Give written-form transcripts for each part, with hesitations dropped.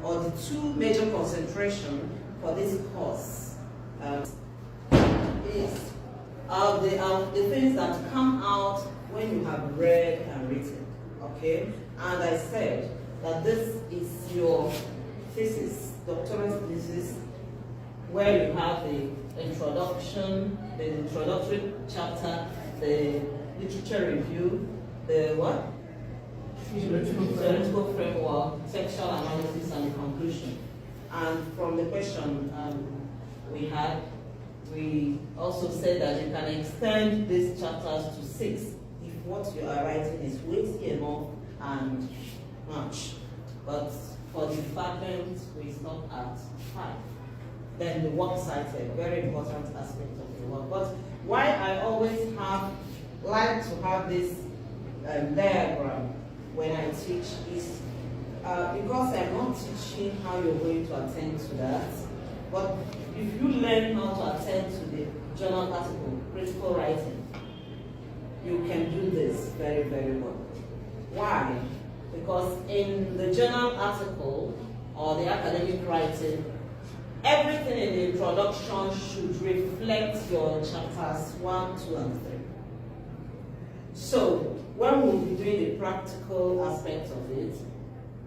or the two major concentration for this course is the things that come out when you have read and written, okay? And I said that this is your thesis, doctoral thesis, where you have the introduction, the introductory chapter, the literature review, the what? Theoretical framework, textual analysis, and the conclusion. And from the question we also said that you can extend these chapters to 6 if what you are writing is weighty enough and much. But for the department, we stop at 5. Then the work cited, very important aspect of the work. But why I always like to have this diagram when I teach is because I'm not teaching how you're going to attend to that. But if you learn how to attend to the journal article, critical writing, you can do this very, very well. Why? Because in the journal article or the academic writing, everything in the introduction should reflect your chapters 1, 2, and 3. So when we'll be doing the practical aspect of it,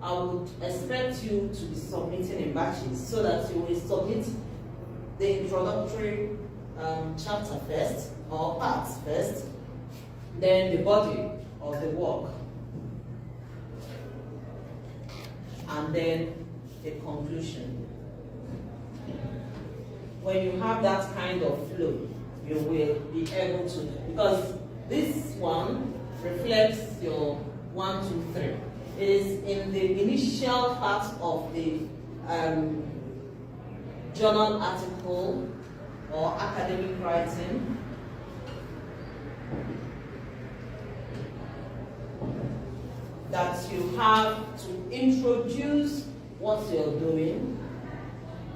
I would expect you to be submitting in batches so that you will submit the introductory chapter first, or parts first, then the body of the work, and then the conclusion. When you have that kind of flow, you will be able to, because this one reflects your 1, 2, 3. It is in the initial part of the journal article or academic writing that you have to introduce what you're doing,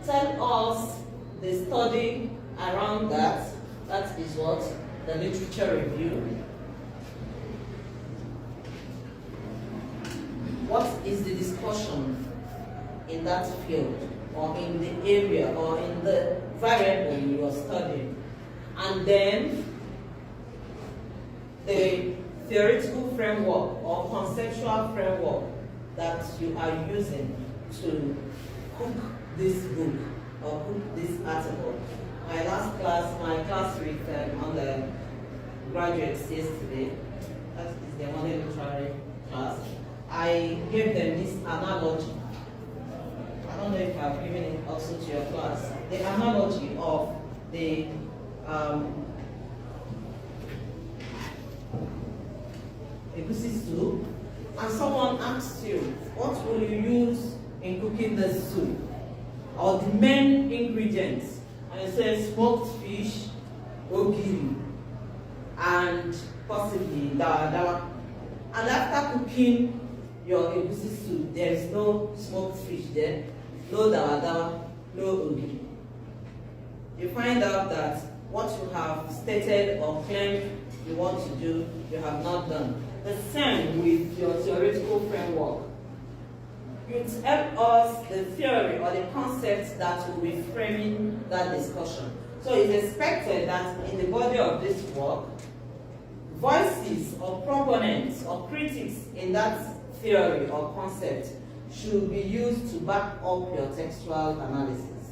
tell us the study around that. That is what? The literature review. What is the discussion in that field, or in the area, or in the variable you are studying? And then the theoretical framework or conceptual framework that you are using to cook this book or cook this article. My class with on the graduates yesterday, that is the modern literary class, I gave them this analogy. I don't know if I've given it also to your class. The analogy of the egusi soup, and someone asks you, what will you use in cooking the soup? Or the main ingredients. And it says smoked fish, ogiri, and possibly dawa. And after cooking your egusi soup, there is no smoked fish there, no dawa, no ogiri. You find out that what you have stated or claimed you want to do, you have not done. The same with your theoretical framework. You help us the theory or the concepts that will be framing that discussion. So it's expected that in the body of this work, voices or proponents or critics in that theory or concept should be used to back up your textual analysis.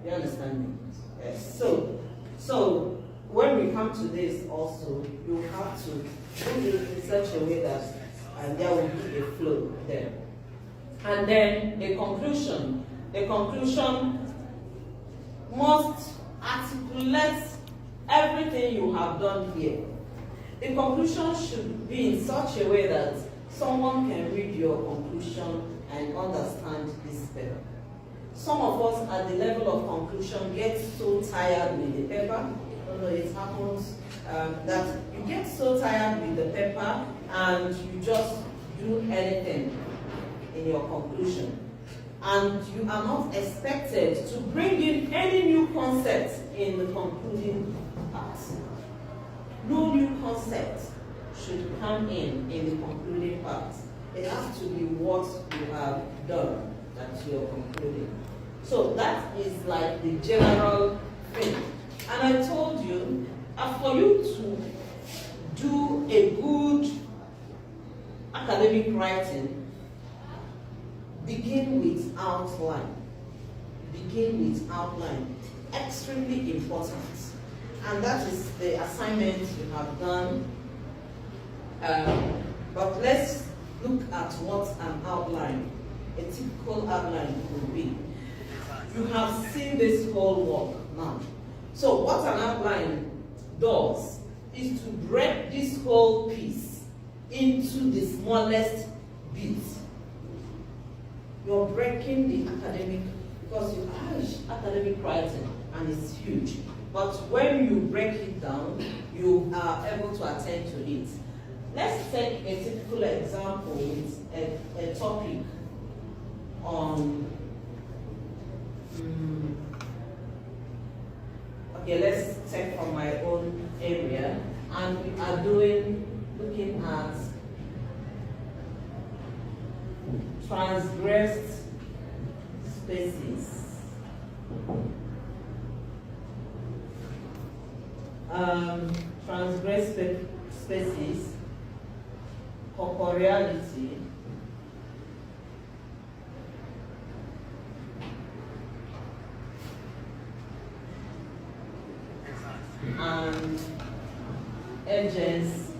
You understand me? Yes. So when we come to this also, you have to do it in such a way that there will be a flow there. And then the conclusion. The conclusion must articulate everything you have done here. The conclusion should be in such a way that someone can read your conclusion and understand this better. Some of us at the level of conclusion get so tired with the paper. I don't know, it happens that you get so tired with the paper and you just do anything in your conclusion. And you are not expected to bring in any new concepts in the concluding part. No new concept should come in the concluding part. It has to be what you have done that you're concluding. So that is like the general thing. And I told you, for you to do a good academic writing, begin with outline. Begin with outline. Extremely important. And that is the assignment you have done. But let's look at what an outline, a typical outline could be. You have seen this whole work now. So what an outline does is to break this whole piece into the smallest bits. You're breaking the academic, because you are academic writing and it's huge. But when you break it down, you are able to attend to it. Let's take a typical example with a topic on, okay, let's take from my own area, and we are looking at transgressed species. Transgressed species, corporeality, and agents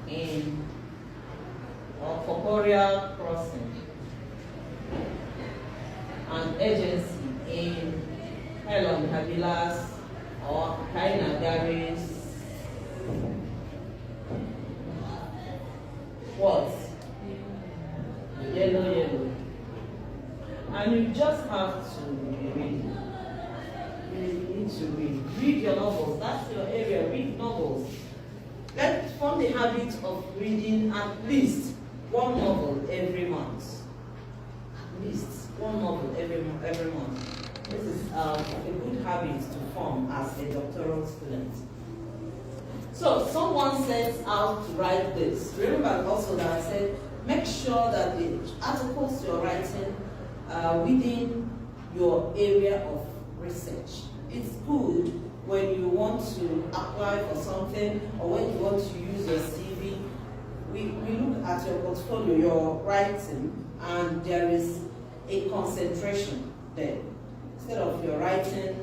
in corporeal crossing, and agency in Helen Habilas or Kaina Gary's what? Yellow. And you just have to read. You need to read. Read your novels. That's your area. Read novels. Let's form the habit of reading at least one novel every month. At least one novel every month. This is a good habit to form as a doctoral student. So someone sets out to write this. Remember also that I said, make sure that the articles you're writing are within your area of research. It's good when you want to apply for something or when you want to use your CV. We look at your portfolio, your writing, and there is a concentration there. Instead of you're writing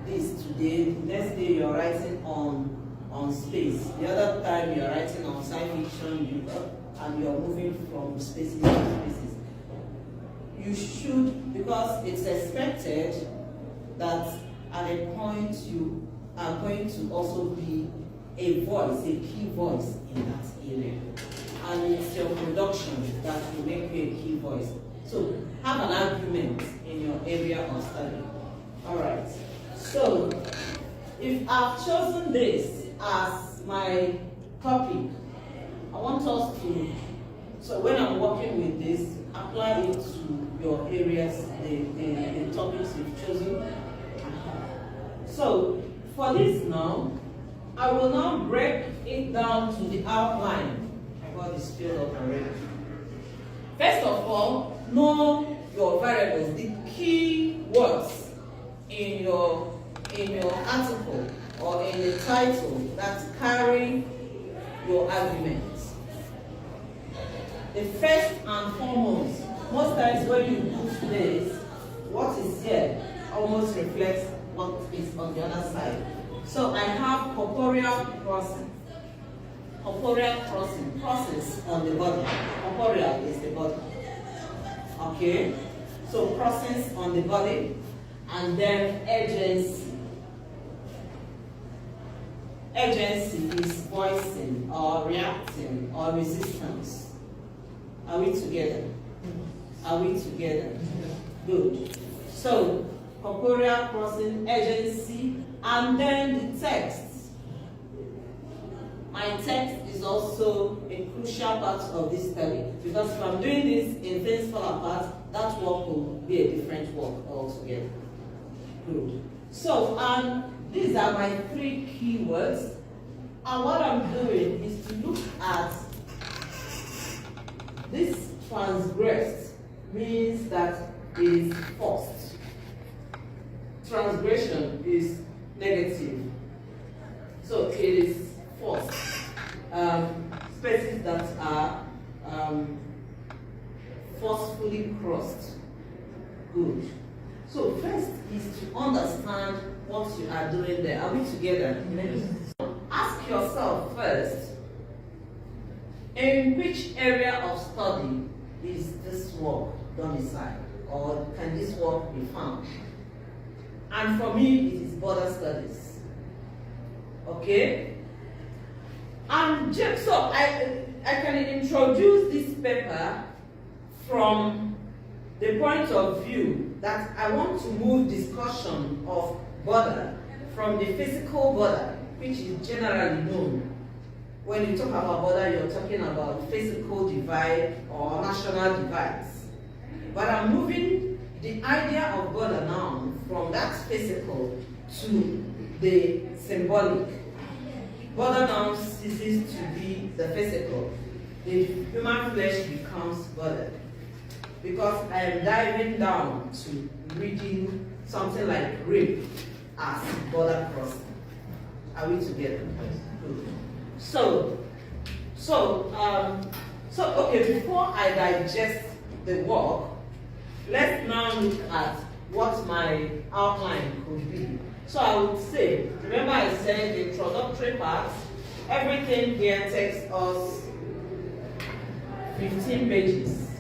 this today, next day you're writing on space. The other time you're writing on science fiction, and you're moving from spaces to spaces. You should, because it's expected that at a point you are going to also be a voice, a key voice in that area. And it's your production that will make you a key voice. So have an argument in your area of study. All right. So if I've chosen this as my topic, I want us to, so when I'm working with this, apply it to your areas, the topics you've chosen. So for this now, I will now break it down to the outline. I got this filled up already. First of all, know your variables, the key words in your article or in the title that carry your arguments. The first and foremost, most times when you put this, what is here almost reflects what is on the other side. So I have corporeal crossing. Corporeal crossing, crosses on the body. Corporeal is the body. Okay? So crossings on the body, and then agency. Agency is voicing or reacting or resistance. Are we together? Are we together? Good. So corporeal crossing, agency, and then the text. My text is also a crucial part of this study, because if I'm doing this in Things Fall Apart, that work will be a different work altogether. Good. So, these are my 3 keywords, and what I'm doing is to look at transgressed means that it is forced. Transgression is negative. So it is forced. Spaces that are forcefully crossed. Good. So first is to understand what you are doing there. Are we together? Yes. Ask yourself first, in which area of study is this work domiciled, or can this work be found? And for me, it is border studies. Okay? And so I can introduce this paper from the point of view that I want to move discussion of border from the physical border, which is generally known. When you talk about border, you're talking about physical divide or national divides. But I'm moving the idea of border now from that physical to the symbolic. Border now ceases to be the physical. The human flesh becomes border. Because I am diving down to reading something like rape as border crossing. Are we together? Good. So okay, before I digest the work, let's now look at what my outline could be. So I would say, remember I said the introductory part, everything here takes us 15 pages.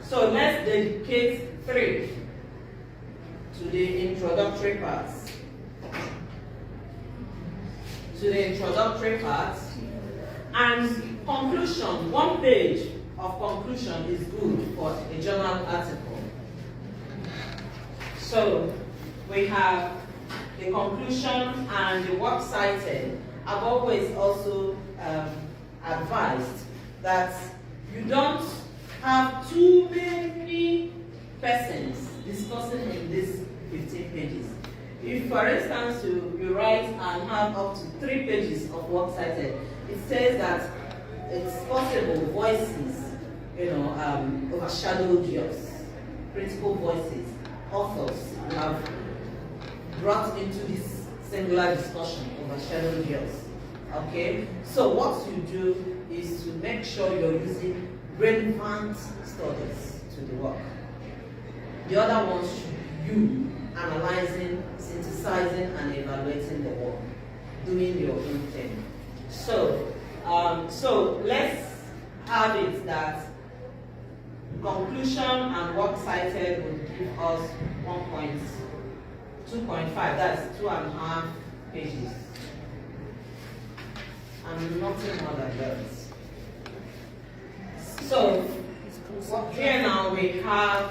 So let's dedicate 3 to the introductory parts. And conclusion, 1 page of conclusion is good for a journal article. So we have the conclusion and the work cited. I've always also advised that you don't have too many persons discussing in these 15 pages. If, for instance, you write and have up to 3 pages of work cited, it says that it's possible voices, overshadowed yours. Critical voices, authors you have brought into this singular discussion, overshadowed yours. Okay? So what you do is to make sure you're using relevant studies to the work. The other ones should be you analyzing, synthesizing, and evaluating the work, doing your own thing. So let's have it that conclusion and work cited will give us 2.5, that's 2.5 pages. And nothing more than that. So here now we have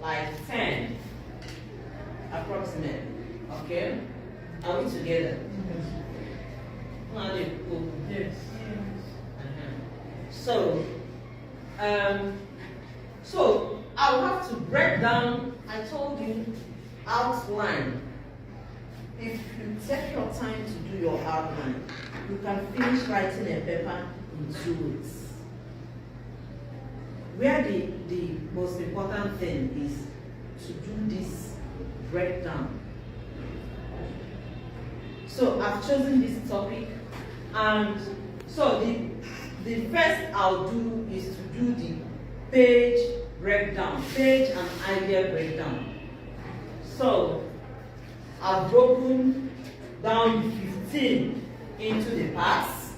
like 10 approximately. Okay? Are we together? Yes. So I'll have to break down, I told you, outline. If you take your time to do your outline, you can finish writing a paper in 2 weeks. Where the most important thing is to do this breakdown. So I've chosen this topic, and so the first I'll do is to do the page breakdown, page and idea breakdown. So I've broken down 15 into the parts.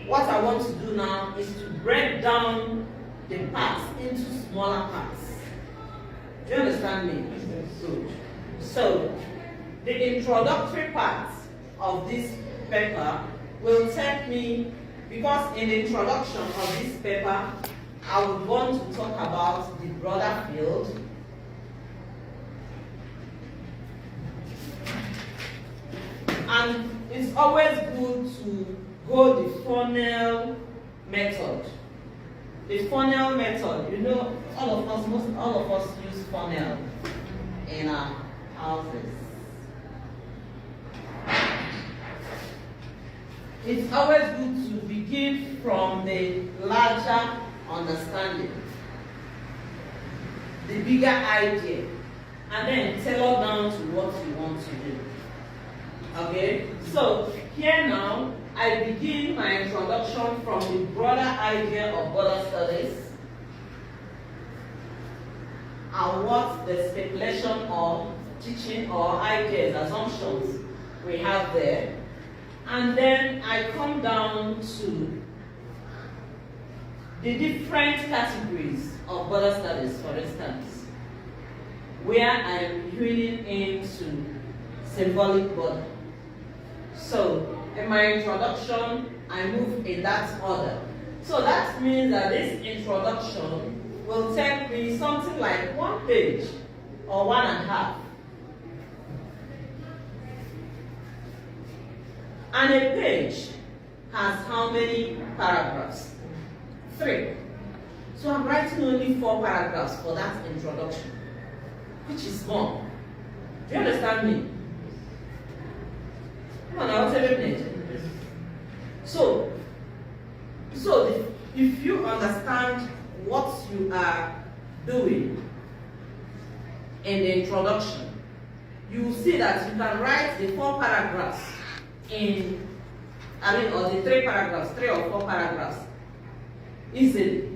What I want to do now is to break down the parts into smaller parts. Do you understand me? Good. So the introductory part of this paper will take me, because in the introduction of this paper, I would want to talk about the broader field, and it's always good to go the funnel method. The funnel method, all of us use funnel in our houses. It's always good to begin from the larger understanding, the bigger idea, and then tailor down to what you want to do. Okay, so here now, I begin my introduction from the broader idea of border studies and what the speculation or teaching or ideas, assumptions we have there. And then I come down to the different categories of border studies, for instance, where I am hewing into symbolic border. So, in my introduction, I move in that order. So that means that this introduction will take me something like 1 page or 1.5. And a page has how many paragraphs? 3. So I'm writing only 4 paragraphs for that introduction, which is small. Do you understand me? Come on, I'll tell you. So if you understand what you are doing in the introduction, you will see that you can write the 4 paragraphs or the 3 paragraphs, 3 or 4 paragraphs easily,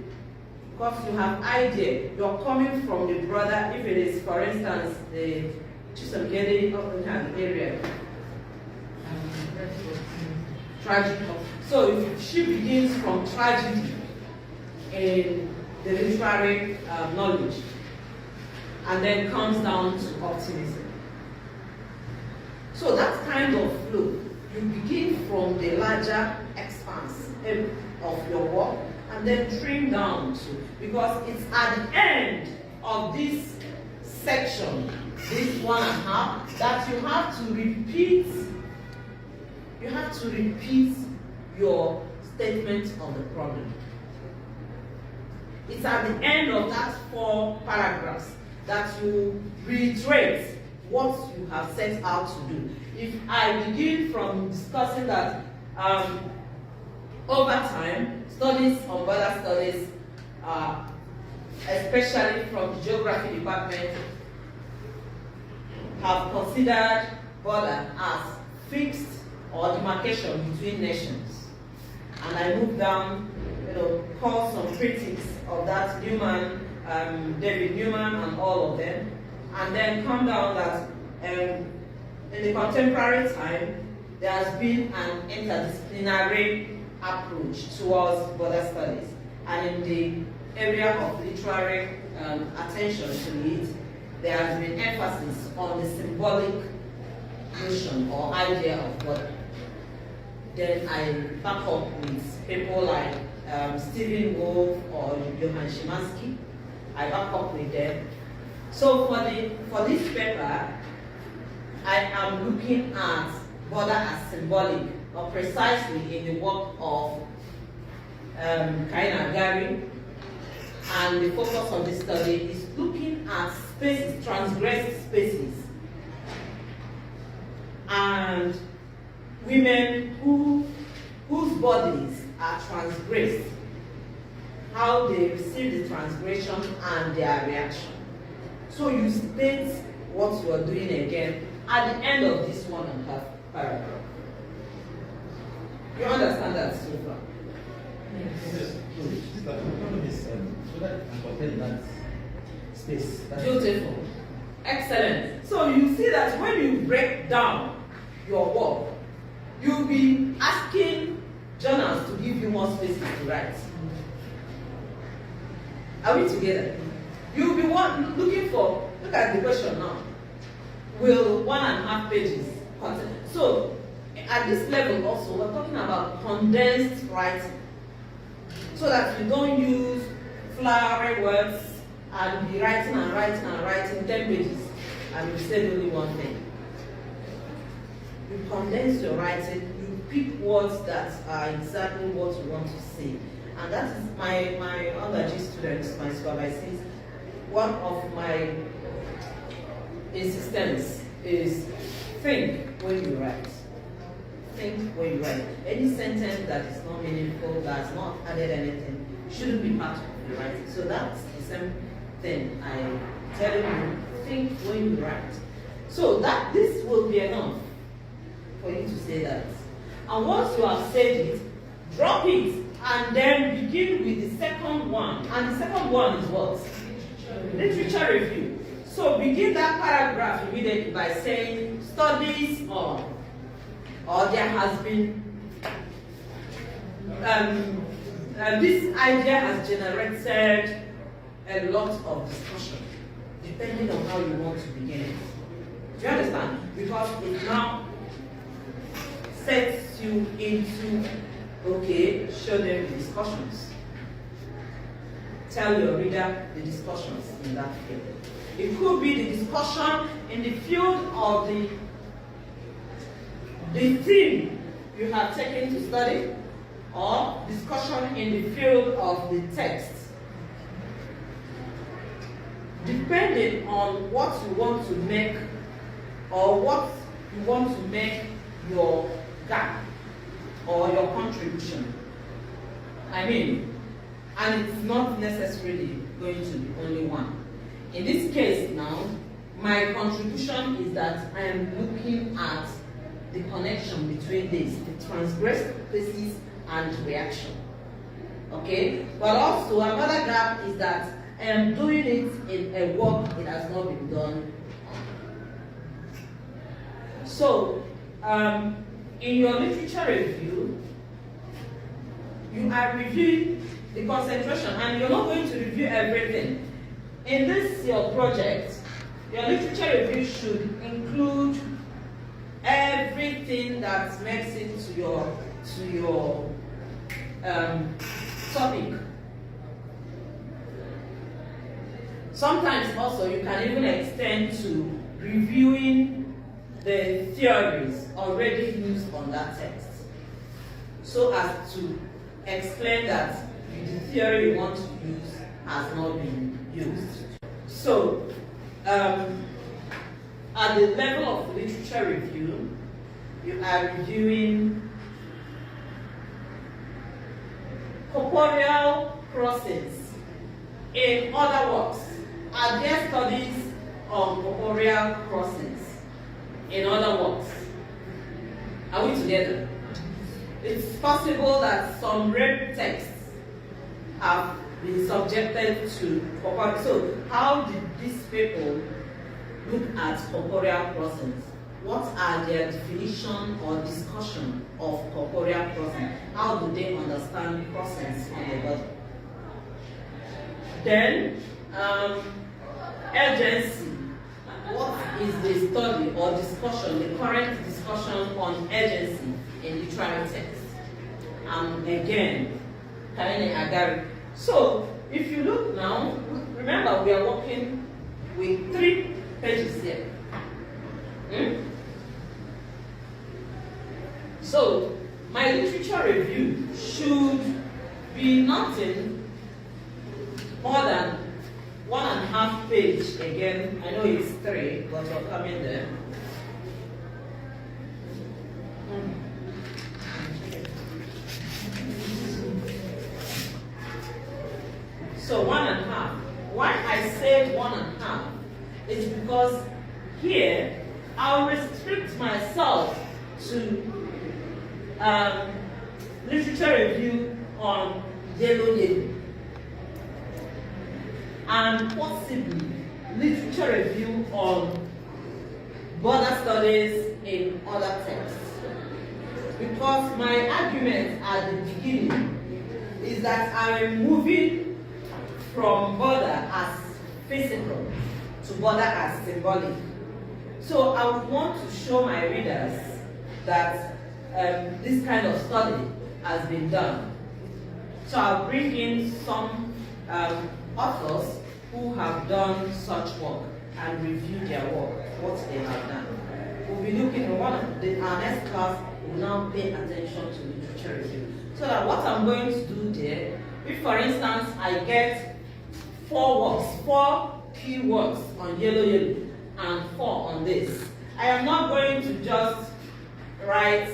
because you have idea. You're coming from the broader, if it is, for instance, the Chisholm-Gedi area. Tragedy. So if she begins from tragedy in the literary knowledge, and then comes down to optimism. So that kind of flow, you begin from the larger expanse of your work, and then trim down to, because it's at the end of this section, this 1.5, that you have to repeat. You have to repeat your statement of the problem. It's at the end of that 4 paragraphs that you reiterate what you have set out to do. If I begin from discussing that over time, studies on border studies, especially from the geography department, have considered border as fixed or demarcation between nations. And I move down, call some critics of that, Newman, David Newman and all of them, and then come down that in the contemporary time, there has been an interdisciplinary approach towards border studies. And in the area of literary attention to it, there has been emphasis on the symbolic notion or idea of border. Then I back up with people like Stephen Wolf or Johann Szymanski. I back up with them. So for this paper, I am looking at border as symbolic, or precisely in the work of Kaina Gary. And the focus of this study is looking at spaces, transgressed spaces, and women whose bodies are transgressed, how they receive the transgression and their reaction. So you state what you are doing again at the end of this 1.5 paragraph. You understand that so far? Yes. The problem is so that I'm comparing that space. Beautiful. Excellent. So you see that when you break down your work, you'll be asking journals to give you more spaces to write. Are we together? You'll be looking for, look at the question now. Will 1.5 pages contain? So at this level also, we're talking about condensed writing, so that you don't use flowery words and be writing 10 pages and you said only one thing. You condense your writing, you pick words that are exactly what you want to say. And that is my undergraduate students, my supervisors, one of my insistence is think when you write. Think when you write. Any sentence that is not meaningful, that has not added anything, shouldn't be part of the writing. So that's the same thing I tell you, think when you write. So that this will be enough for you to say that. And once you have said it, drop it and then begin with the second one. And the second one is what? Literature review. So begin that paragraph immediately by saying studies on, or there has been, this idea has generated a lot of discussion, depending on how you want to begin it. Do you understand? Because it now sets you into, okay, show them the discussions. Tell your reader the discussions in that field. It could be the discussion in the field of the theme you have taken to study, or discussion in the field of the text. Depending on what you want to make, or what you want to make your gap or your contribution. I mean, and it's not necessarily going to be only one. In this case now, my contribution is that I am looking at the connection between this, the transgressed thesis and reaction. Okay? But also another gap is that I am doing it in a work it has not been done on. So, in your literature review, you are reviewing the concentration, and you're not going to review everything. In this your project, your literature review should include everything that makes it to your topic. Sometimes also you can even extend to reviewing the theories already used on that text, so as to explain that the theory you want to use has not been used. So, at the level of literature review, you are reviewing corporeal crossings in other works. Are there studies on corporeal crossings in other works? Are we together? It's possible that some rape texts have been subjected to corporeal. So, how did these people look at corporeal crossings? What are their definition or discussion of corporeal crossing? How do they understand crossings on the body? Then, urgency. What is the study or discussion, the current discussion on urgency in literary text? And again, Karine Agari. So, if you look now, remember we are working with 3 pages here. So, my literature review should be nothing more than 1.5 page. Again, I know it's 3, but we're coming there. So 1.5. Why I say 1.5 is because here I'll restrict myself to literature review on yellow, and possibly literature review on border studies in other texts. Because my argument at the beginning is that I am moving from border as physical to border as symbolic. So I would want to show my readers that this kind of study has been done. So I'll bring in some authors who have done such work and review their work, what they have done. We'll be looking at our next class will now pay attention to literature review. So that what I'm going to do there, if for instance I get 4 works, 4 key works on yellow and 4 on this, I am not going to just write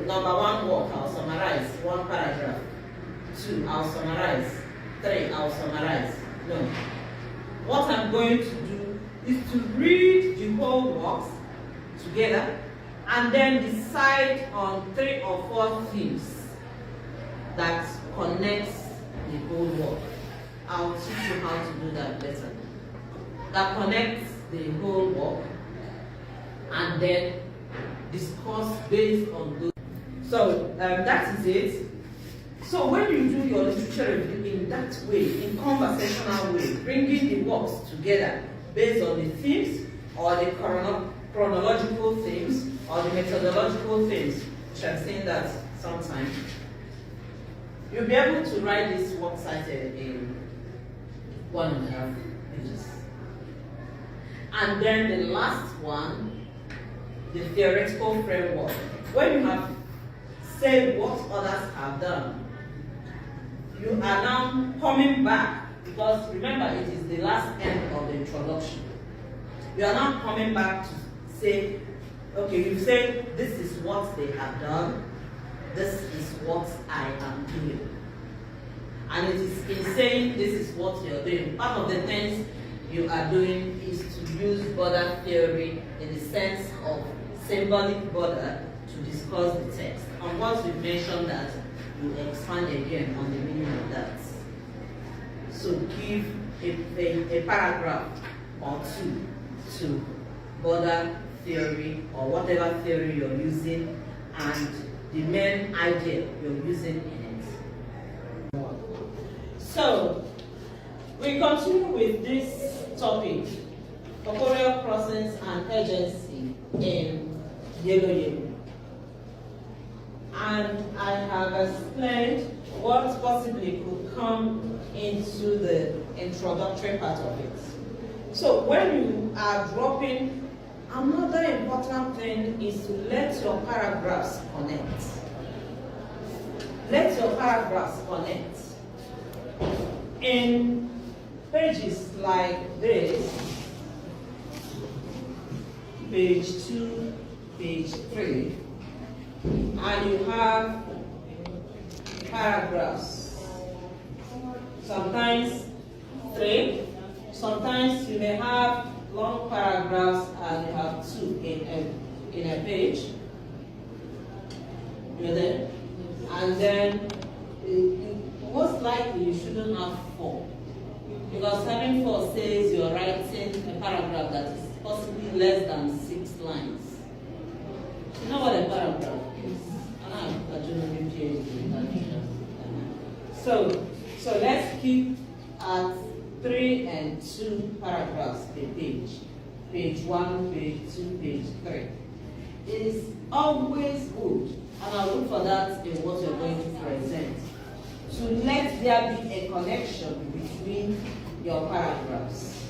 number 1 work, I'll summarize 1 paragraph. 2, I'll summarize. 3, I'll summarize. No. What I'm going to do is to read the whole works together and then decide on 3 or 4 themes that connects the whole work. I'll teach you how to do that better. That connects the whole work and then discuss based on those. So that is it. So when you do your literature review in that way, in conversational way, bringing the works together based on the themes or the chronological themes or the methodological themes, which I'm saying that sometimes, you'll be able to write this work cited in 1.5 pages. And then the last one, the theoretical framework. When you have said what others have done, you are now coming back, because remember it is the last end of the introduction. You are now coming back to say, okay, you've said this is what they have done, this is what I am doing. And it is in saying this is what you're doing. Part of the things you are doing is to use border theory in the sense of symbolic border to discuss the text. And once we've mentioned that, you expand again on the meaning of that. So give a paragraph or 2 to border theory or whatever theory you're using and the main idea you're using in it. So, we continue with this topic, corporeal crossings and agency in Yellow. And I have explained what possibly could come into the introductory part of it. So when you are dropping, another important thing is to let your paragraphs connect. Let your paragraphs connect. In pages like this, page 2, page 3, and you have paragraphs. Sometimes 3, sometimes you may have long paragraphs and you have 2 in a page. You there? And then most likely you shouldn't have 4. Because having 4 says you're writing a paragraph that is possibly less than 6 lines. You know what a paragraph is? So let's keep at 3 and 2 paragraphs per page. Page 1, page 2, page 3. It is always good, and I'll look for that in what you're going to present, to let there be a connection between your paragraphs.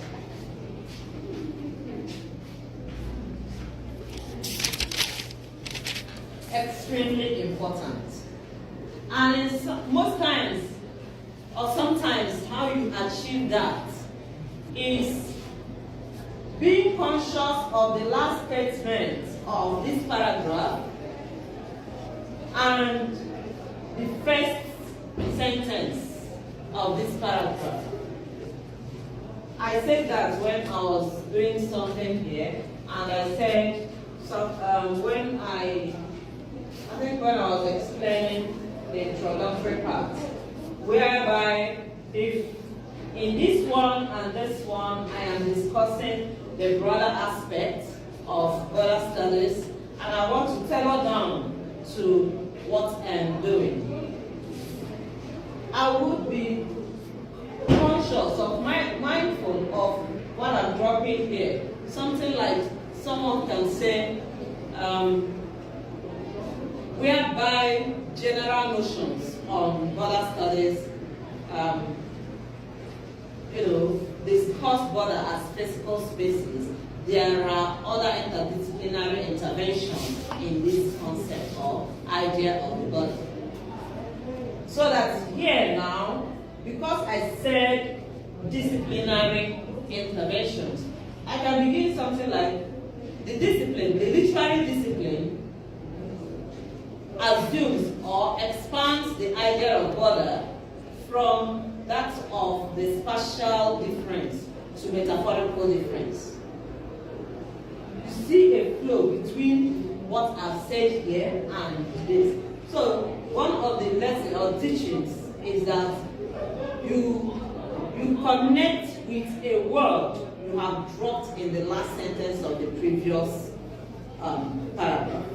Extremely important. And most times, or sometimes, how you achieve that is being conscious of the last statement of this paragraph and the first sentence of this paragraph. I said that when I was doing something here, and I said, when I was explaining the introductory part, whereby if in this one and this one I am discussing the broader aspect of border studies, and I want to tailor down to what I'm doing, I would be conscious of mindful of what I'm dropping here. Something like someone can say, whereby general notions on border studies, discuss border as physical spaces. There are other interdisciplinary interventions in this concept or idea of the border. So that here now, because I said disciplinary interventions, I can begin something like the discipline, the literary discipline, assumes or expands the idea of border from that of the spatial difference to metaphorical difference. You see a flow between what I've said here and this. So one of the lessons or teachings is that you connect with a word you have dropped in the last sentence of the previous paragraph.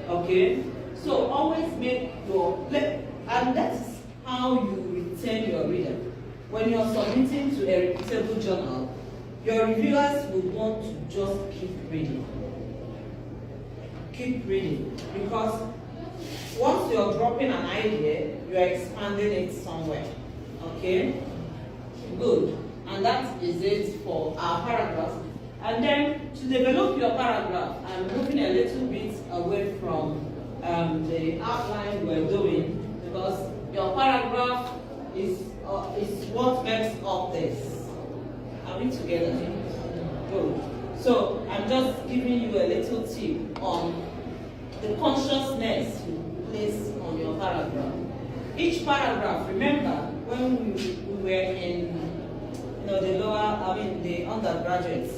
Okay? So always make and that's how you retain your reader. When you're submitting to a reputable journal, your reviewers will want to just keep reading. Keep reading. Because once you're dropping an idea, you're expanding it somewhere. Okay? Good. And that is it for our paragraph. And then to develop your paragraph, I'm moving a little bit away from the outline we're doing, because your paragraph is what makes up this. Are we together? Good. So I'm just giving you a little tip on the consciousness you place on your paragraph. Each paragraph, remember when we were in the undergraduates,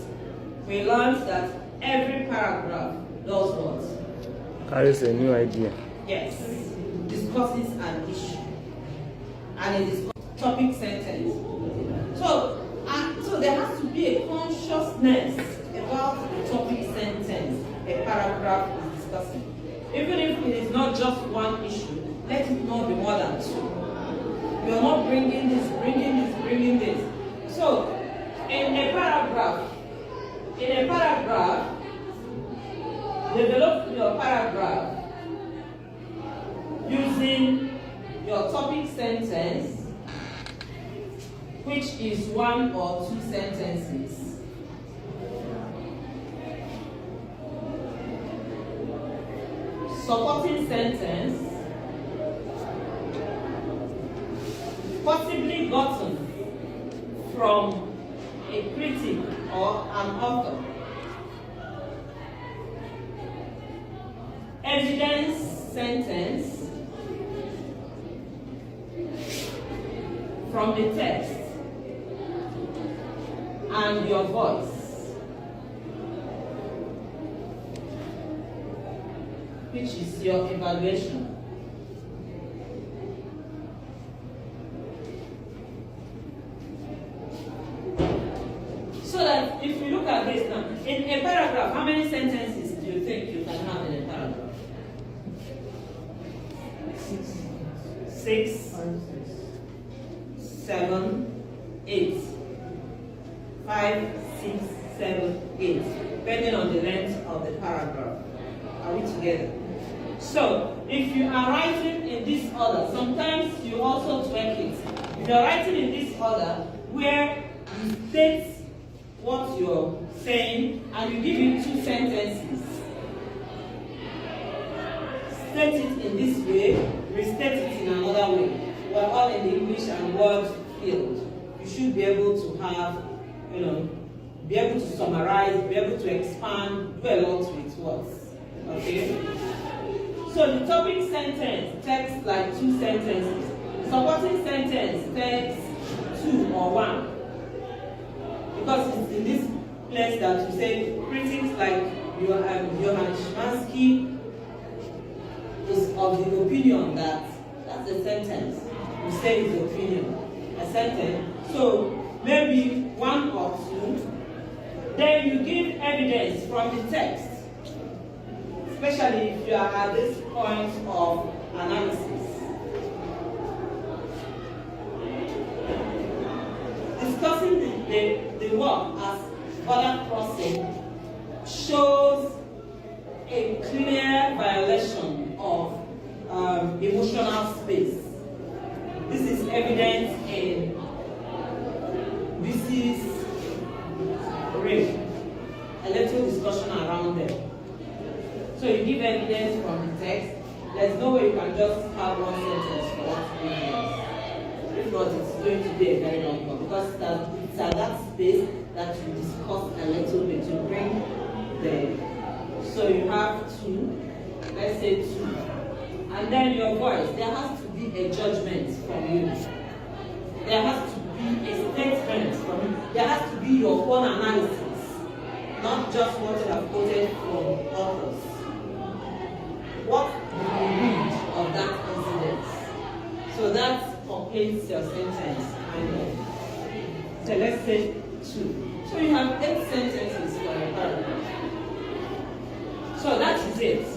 we learned that every paragraph does what? Carries a new idea. Yes. Discusses an issue. And it is topic sentence. So there has to be a consciousness about the topic sentence a paragraph is discussing. Even if it is not just one issue, let it not be more than two. You're not bringing this. So, in a paragraph, develop your paragraph using your topic sentence, which is one or two sentences. Supporting sentence, possibly gotten from a critic or an author. Evidence sentence from the text and your voice, which is your evaluation. So that if you look at this now, in a paragraph, how many sentences do you think you can have in a paragraph? 6, 7, 8. 5, 6, 7, 8. Depending on the length of the paragraph. Are we together? So, if you are writing in this order, sometimes you also tweak it. If you are writing in this order, where you state what you're saying and you give it two sentences, state it in this way, restate it in another way. We're all in the English and word field. You should be able to have, be able to summarize, be able to expand, do a lot with words. Okay? So the topic sentence takes like two sentences. Supporting sentence takes 2 or 1. Because it's in this place that you say critics like Johann Szymanski is of the opinion that that's a sentence. You say his opinion. A sentence. So maybe 1 or 2. Then you give evidence from the text. Especially if you are at this point of analysis. Discussing the work as border crossing shows a clear violation of emotional space. This is evident in Mrs. Rape. A little discussion around them. So you give evidence from the text. There's no way you can just have one sentence for that evidence. If not, it's going to be a very long one, because it's at that space that you discuss a little bit. You bring so you have 2, let's say 2. And then your voice, there has to be a judgment from you. there has to be your own analysis, not just what you have quoted from others. What do you read of that incident? So that completes your sentence, kind of. So let's say 2. So you have 8 sentences for a paragraph. So that is it.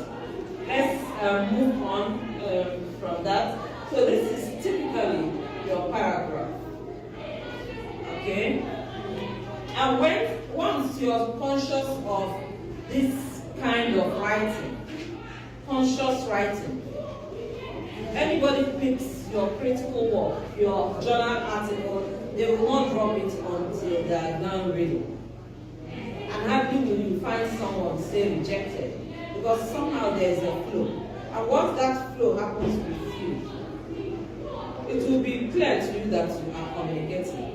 Let's move on from that. So this is typically your paragraph. Okay? And once you're conscious of this kind of writing, conscious writing, anybody picks your critical work, your journal article, they will not drop it until they are done reading. And hardly will you find someone say rejected, because somehow there is a flow. And once that flow happens with you, it will be clear to you that you are communicating.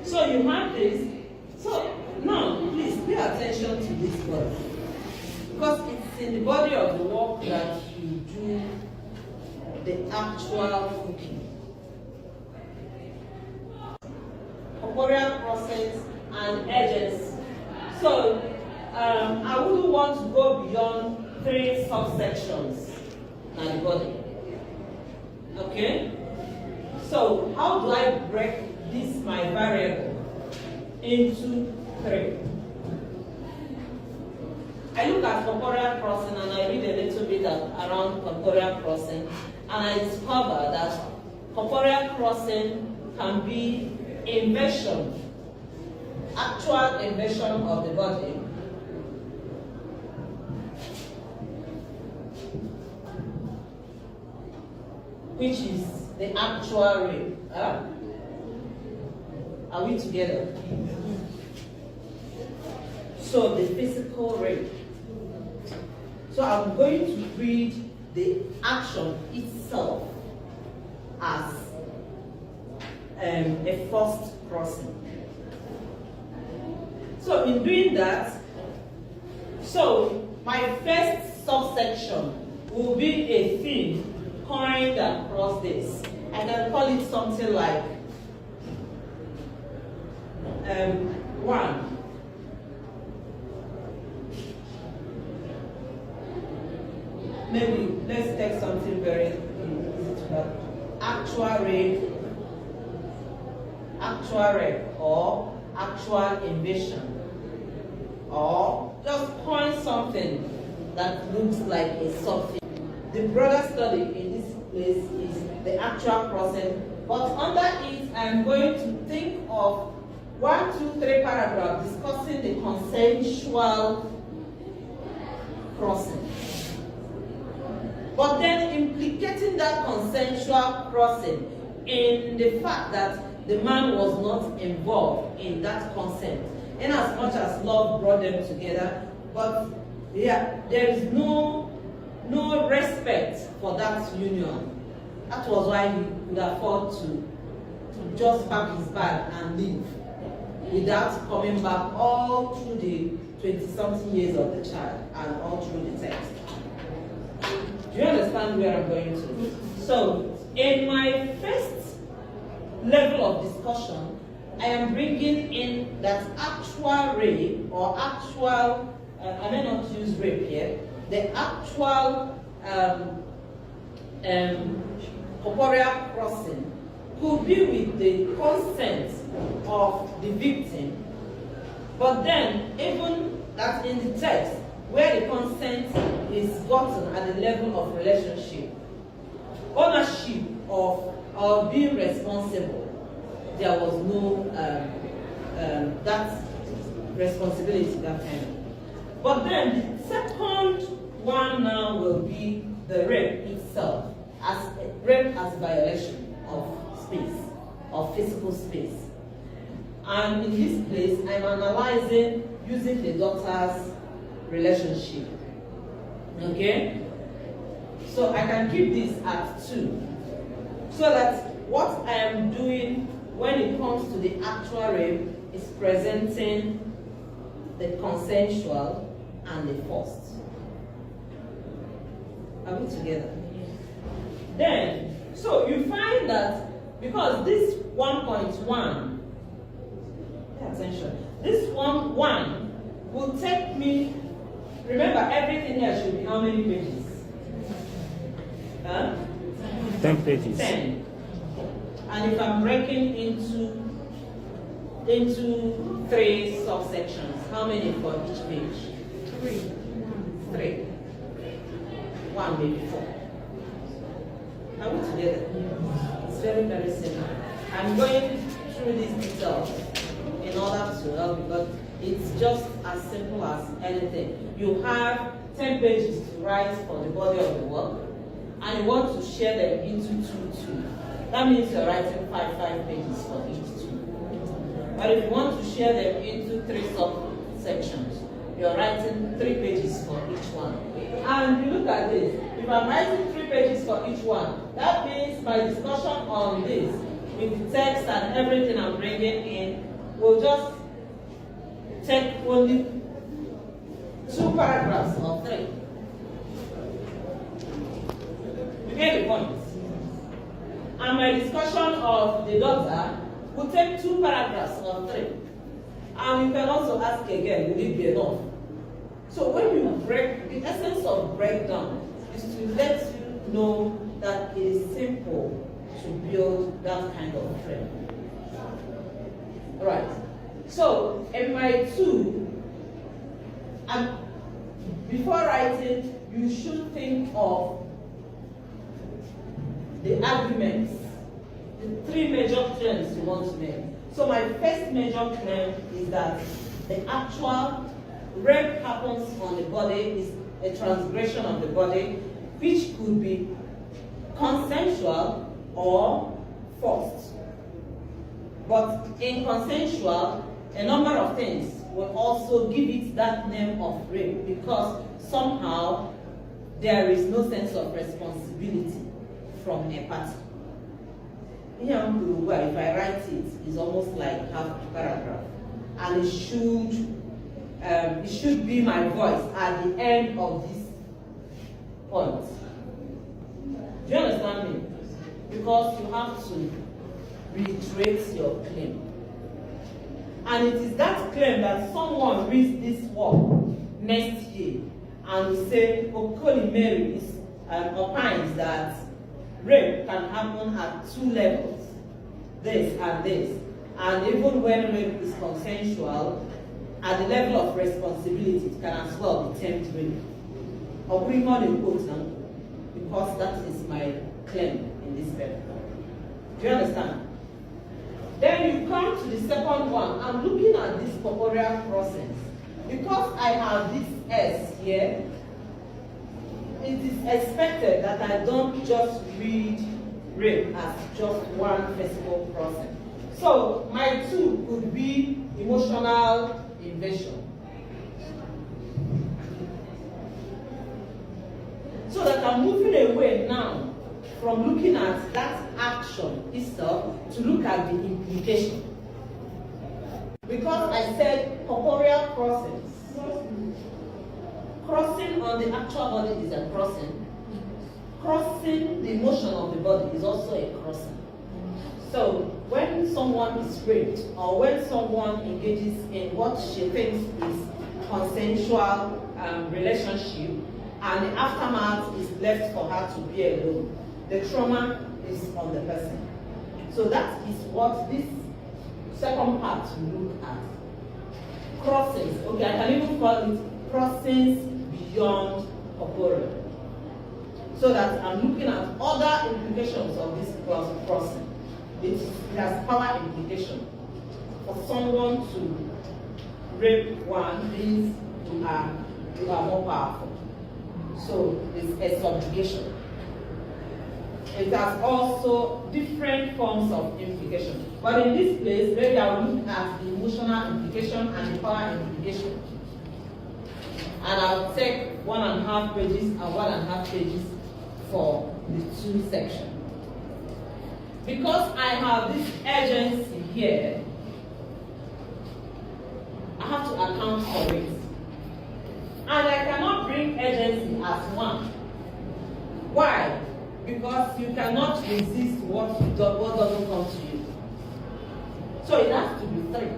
So you have this. So now, please pay attention to this word, because it's in the body of the work that you do the actual cooking. Corporeal process and agency. So I wouldn't want to go beyond 3 subsections in the body. Okay? So how do I break this my variable into 3? I look at corporeal crossing and I read a little bit around corporeal crossing, and I discover that corporeal crossing can be inversion, actual inversion of the body, which is the actual rape. Are we together? So the physical rape. So I'm going to read the action itself as a first crossing. So in doing that, so my first subsection will be a theme coined across this. I can call it something like 1. Maybe let's take something very easy to that. Actual rape, or actual invasion, or just coin something that looks like a something. The broader study in this place is the actual crossing, but under it I'm going to think of 1, 2, 3 paragraphs discussing the consensual crossing. But then implicating that consensual crossing in the fact that the man was not involved in that consent, in as much as love brought them together, but there is no respect for that union. That was why he could afford to just pack his bag and leave without coming back all through the 20-something years of the child and all through the text. Do you understand where I'm going to? So, in my first level of discussion, I am bringing in that actual rape, or actual, I may not use rape here, the actual corporeal crossing could be with the consent of the victim, but then even that in the text, where the consent is gotten at the level of relationship, ownership of being responsible, there was no that responsibility that time. But then the second one now will be the rape itself, as rape as violation of space, of physical space. And in this place, I'm analyzing using the daughter's relationship. Okay? So I can keep this at 2. So that what I am doing when it comes to the actual rape is presenting the consensual and the forced. Are we together? Then, so you find that because this 1.1 Pay attention. This one will take me, remember everything here should be how many pages? Huh? 10 pages. 10. And if I'm breaking into 3 subsections, how many for each page? 3. 1, maybe 4. Are we together? It's very, very simple. I'm going through these details in order to help, because it's just as simple as anything. You have 10 pages to write for the body of the work, and you want to share them into 2. That means you're writing 5 pages for each 2. But if you want to share them into 3 subsections, you're writing 3 pages for each one. And you look at this. If I'm writing 3 pages for each one, that means my discussion on this, with the text and everything I'm bringing in, will just take only 2 paragraphs or 3. You get the point? And my discussion of the daughter will take 2 paragraphs or 3. And you can also ask again, will it be enough? So when you break, the essence of breakdown is to let you know that it is simple to build that kind of frame. Right. So in my 2, and before writing, you should think of the arguments, the 3 major claims you want to make. So my first major claim is that the actual rape happens on the body, is a transgression of the body, which could be consensual or forced. But in consensual, a number of things will also give it that name of rape, because somehow there is no sense of responsibility from a party. Here, if I write it, it's almost like half a paragraph, and it should be my voice at the end of this point. Do you understand me? Because you have to reiterate your claim. And it is that claim that someone reads this work next year and will say, Okoli Mary opines that rape can happen at 2 levels, this and this. And even when rape is consensual, at the level of responsibility, it can as well be termed rape. Or bring on a quote now, because that is my claim in this paper. Do you understand? Then you come to the second one. I'm looking at this corporeal process. Because I have this S here, it is expected that I don't just read rape as just one physical process. So my 2 could be emotional invasion. So that I'm moving away now from looking at that action itself to look at the implication. Because I said corporeal crossings. Crossing on the actual body is a crossing. Crossing the emotion of the body is also a crossing. So when someone is raped, or when someone engages in what she thinks is consensual relationship, and the aftermath is left for her to be alone, the trauma is on the person. So that is what this second part will look at. Crossings. Okay, I can even call it crossings beyond corporeal. So that I'm looking at other implications of this crossing. It has power implication. For someone to rape one means you are more powerful. So it's a subjugation. It has also different forms of implication. But in this place, maybe I will look at the emotional implication and the power implication. And I'll take 1.5 pages and 1.5 pages for the 2 sections. Because I have this urgency here, I have to account for it. And I cannot bring urgency as 1. Why? Because you cannot resist what doesn't come to you. So it has to be 3.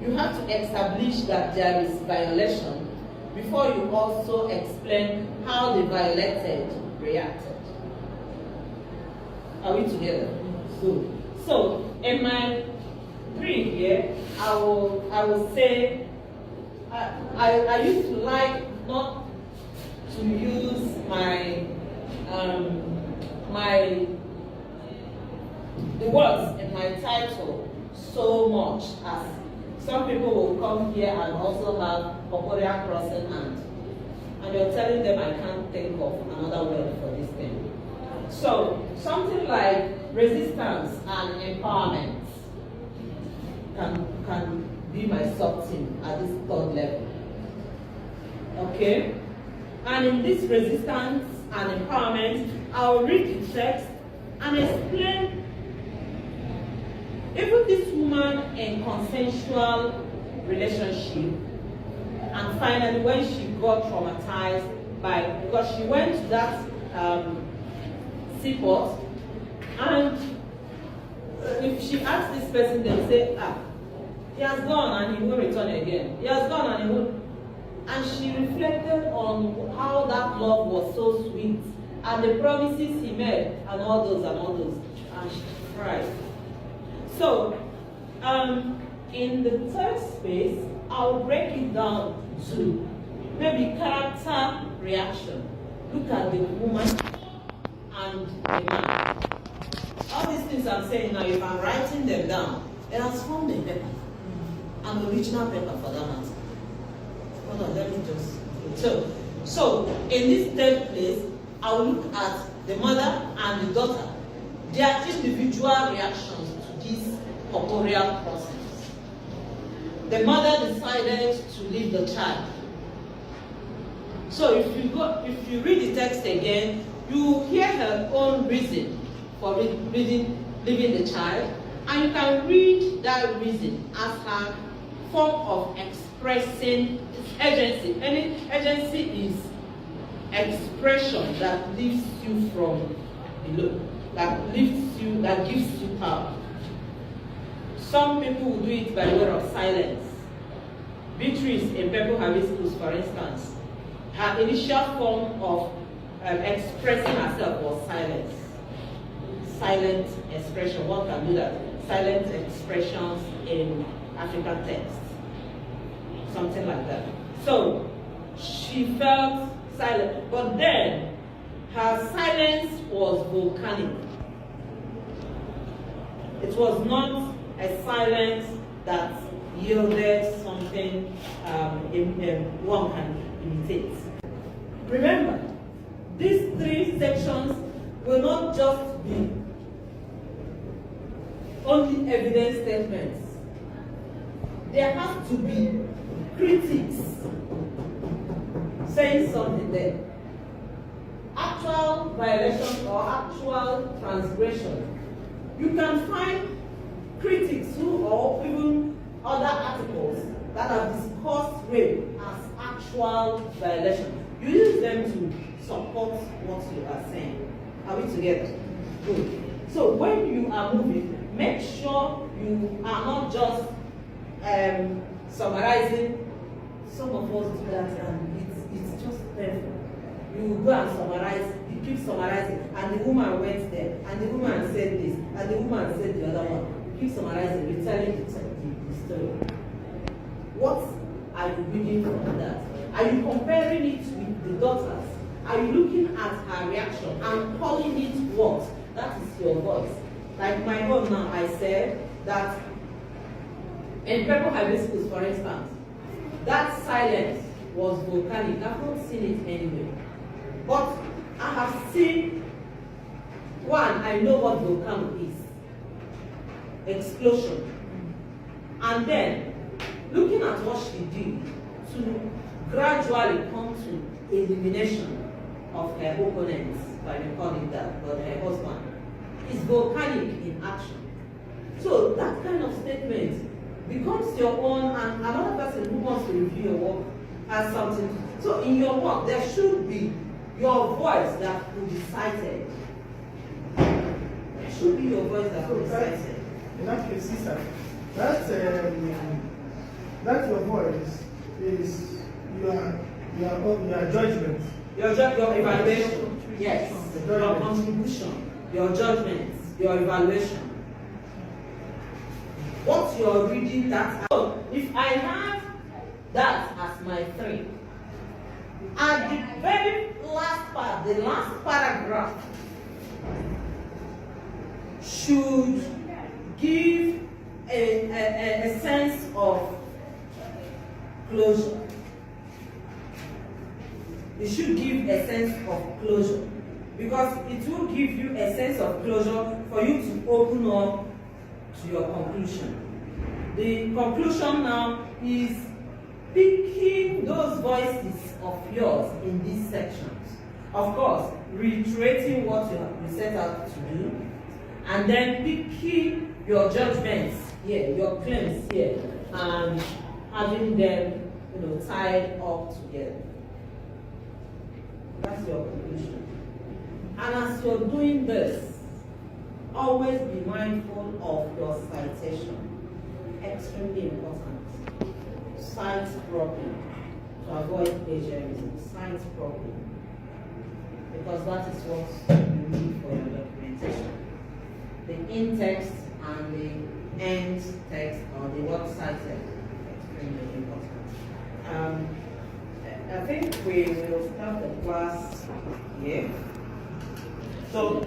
you have to establish that there is violation before you also explain how the violated reacted. Are we together? Good. So in my 3 here, I will say I used to like not to use my the words in my title so much, as some people will come here and also have corporeal crossing and you're telling them I can't think of another word for this thing. So something like resistance and empowerment can be my sub-theme at this 3rd level. Okay? And in this resistance and empowerment, I'll read the text and explain even this woman in consensual relationship, and finally when she got traumatized because she went to that seaport, and if she asks this person, they'll say, he has gone and he won't return again. He has gone and he won't. And she reflected on how that love was so sweet and the promises he made and all those, and she cried. So, in the 3rd space, I'll break it down to maybe character reaction. Look at the woman and the man. All these things I'm saying now, if I'm writing them down, it has formed a paper, an original paper for that matter. Hold on, let me just. So in this 3rd place, I will look at the mother and the daughter, their individual reactions to this corporeal process. The mother decided to leave the child. So if you read the text again, you hear her own reason for leaving the child, and you can read that reason as her form of expressing agency. Any agency is expression that lifts you from below, that lifts you, that gives you power. Some people will do it by way of silence. Beatrice in Purple Hibiscus, for instance, her initial form of expressing herself was silence. Silent expression, one can do that. Silent expressions in African text. Something like that. So, she felt silent. But then, her silence was volcanic. It was not a silence that yielded something one can imitate. Remember, these 3 sections will not just be only evidence statements. There has to be critics saying something there. Actual violation or actual transgression. You can find critics or even other articles that have discussed rape as actual violation. You use them to support what you are saying. Are we together? Good. So when you are moving, make sure you are not just summarizing. Some of us do that and it's just painful. You go and summarize, you keep summarizing, and the woman went there, and the woman said this, and the woman said the other one. You keep summarizing, retelling the story. What are you reading from that? Are you comparing it with the daughters? Are you looking at her reaction and calling it what? That is your voice. Like my own now, I said that in Purple Hibiscus, for instance, that silence was volcanic. I've not seen it anywhere. But I have seen, one, I know what volcano is. Explosion. And then, looking at what she did to gradually come to elimination of her opponents, if I may call it that, but her husband, is volcanic in action. So that kind of statement becomes your own, and another person who wants to review your work has something. So in your work, there should be your voice that will be cited. There should be your voice that will be cited. In that case, sister, that That your voice is your judgment. Your evaluation. Yes. Your contribution, your judgment, your evaluation. What you're reading that. So if I have that as my 3, at the very last part, the last paragraph should give a sense of closure. It should give a sense of closure, because it will give you a sense of closure for you to open up to your conclusion. The conclusion now is picking those voices of yours in these sections. Of course, reiterating what you set out to do, and then picking your judgments here, your claims here, and having them, tied up together. That's your conclusion. And as you're doing this, always be mindful of your citation. Extremely important. Cite properly to avoid plagiarism. Cite properly, because that is what you need for your documentation. The in-text and the end text, or the word cited, extremely important. I think we will start the class here. So